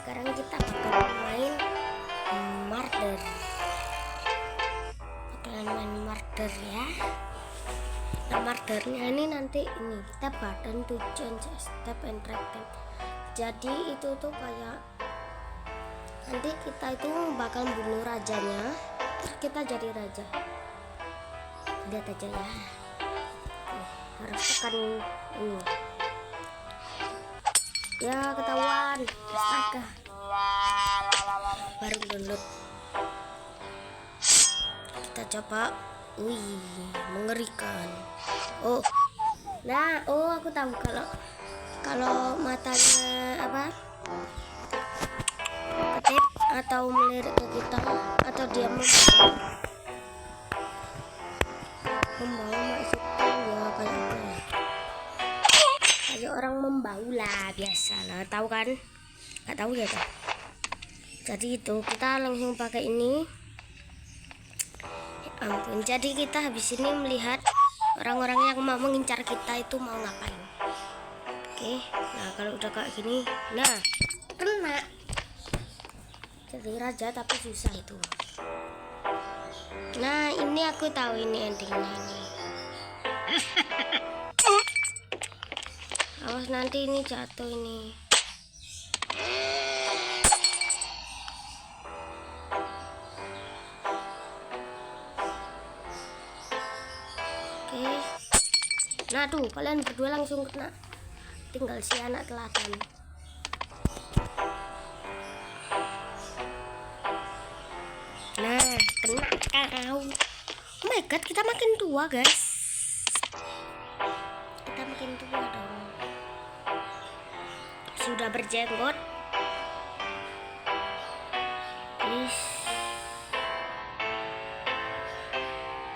sekarang kita bakal main murder. Bakalan main murder ya. Nah, murdernya ini nanti ini kita button to change step and track time. Jadi itu tuh kayak nanti kita itu bakal bunuh rajanya, terus kita jadi raja. Lihat aja ya. Harus tekan ini. Ya ketahuan, astaga. Baru download. Kita coba. Wih, mengerikan. Oh, nah, aku tahu kalau matanya apa? Ketip atau melirik ke kita atau dia membawa maksudnya ya kayak apa ya? Kayak orang membau lah, biasa lah, tahu kan? Nggak tahu ya kan? Jadi itu kita langsung pakai ini. Ya ampun, jadi kita habis ini melihat orang-orang yang mau mengincar kita itu mau ngapain. Oke, nah kalau udah kayak gini, nah kena. Jadi raja tapi susah itu. Nah ini aku tahu ini endingnya ini. Awas nanti ini jatuh ini. Oke. Nah tuh kalian berdua langsung kena. Tinggal si anak teladan. Nah kena kau. Oh my god, kita makin tua guys. Kita makin tua dong. Sudah berjenggot.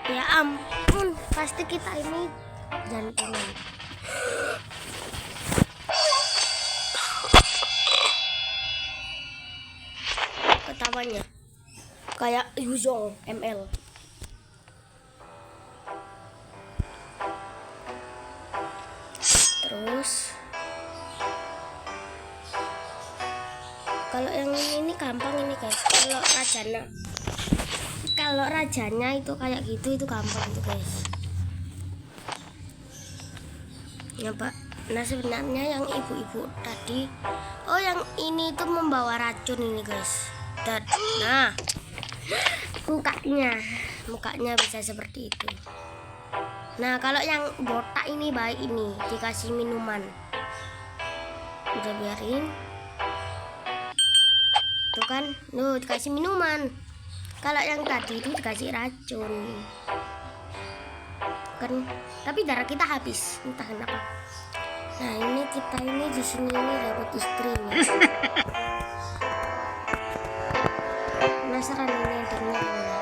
Ya ampun, pasti kita ini jantungan. Ketawanya kayak Yuzong ML. Terus kalau yang ini gampang ini guys. Kalau rajanya itu kayak gitu itu gampang tuh guys. Ya Pak. Nah sebenarnya yang ibu-ibu tadi, oh yang ini tuh membawa racun ini guys. Nah mukanya bisa seperti itu. Nah kalau yang botak ini baik, ini dikasih minuman. Udah biarin tuh kan, dikasih minuman. Kalau yang tadi itu dikasih racun kan, tapi darah kita habis entah kenapa. Nah ini kita ini di sini ini dapat istrinya. Penasaran ini endingnya gimana?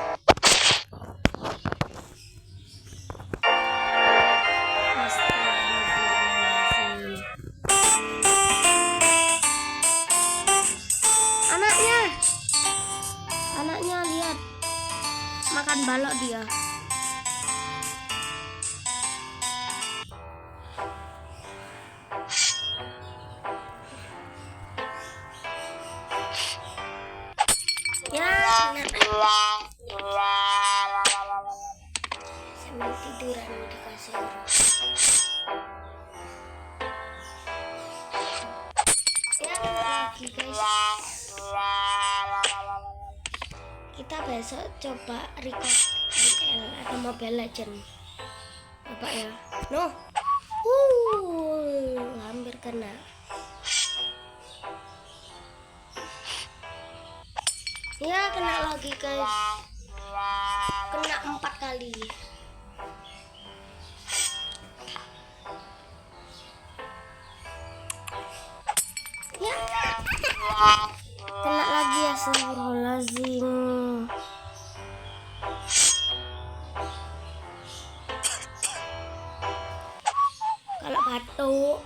Anaknya lihat makan balok dia. Ya, sambil tiduran di kasur. Ya, lagi guys. Kita besok coba record ML atau Mobile Legend. Apa ya? Hampir kena. Ya kena lagi guys. Kena 4 kali. Ya. Kena lagi ya, astagfirullahaladzim. Kalau batuk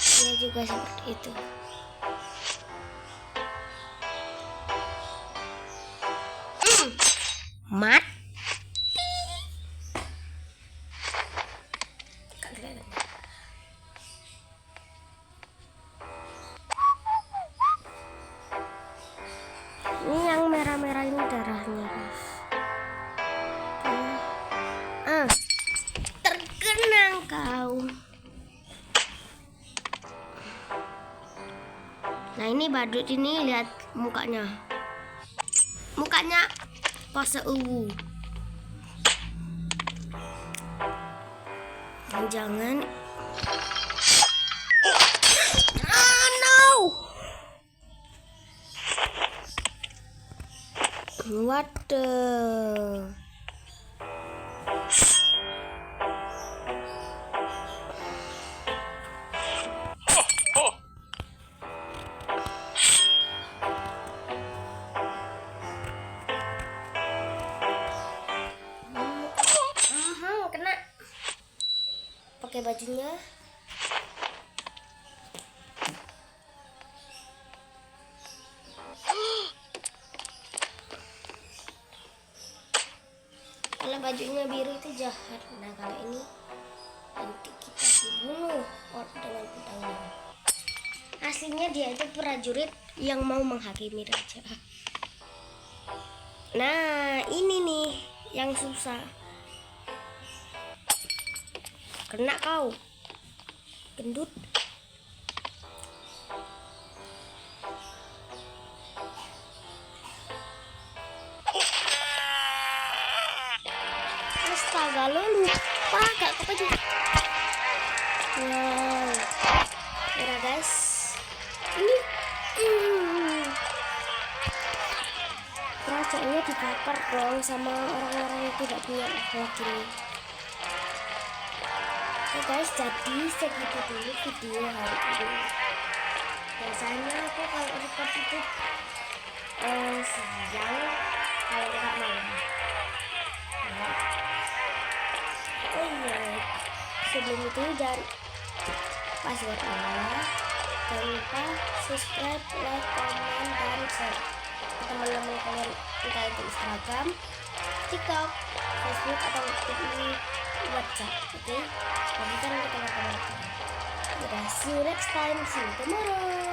dia juga seperti itu. Mat kau. Nah ini badut ini, lihat mukanya. Mukanya pose uwu. Jangan. Ah no. Waduh. Kena pakai bajunya. Kalau bajunya biru itu jahat. Nah kalau ini nanti kita dibunuh dengan pedangnya. Aslinya dia itu prajurit yang mau menghakimi raja. Nah ini nih yang susah. Kena kau, gendut. Astaga, lo lupa gak kepencet. Wow, ya guys, ini rajanya dibakar dong sama orang-orang yang tidak punya akhlak ini. Oke guys, jadi segitu dulu video hari ini. Biasanya aku kalau record itu siang, kalau nggak malam. Oh iya, sebelum itu jangan passwordnya. Jangan lupa subscribe, like, komen, dan share ke teman-teman kalian, entah itu Instagram, TikTok, Facebook, atau di WhatsApp. Oke, bagikan ke teman-teman. Udah, see you next time, see you tomorrow.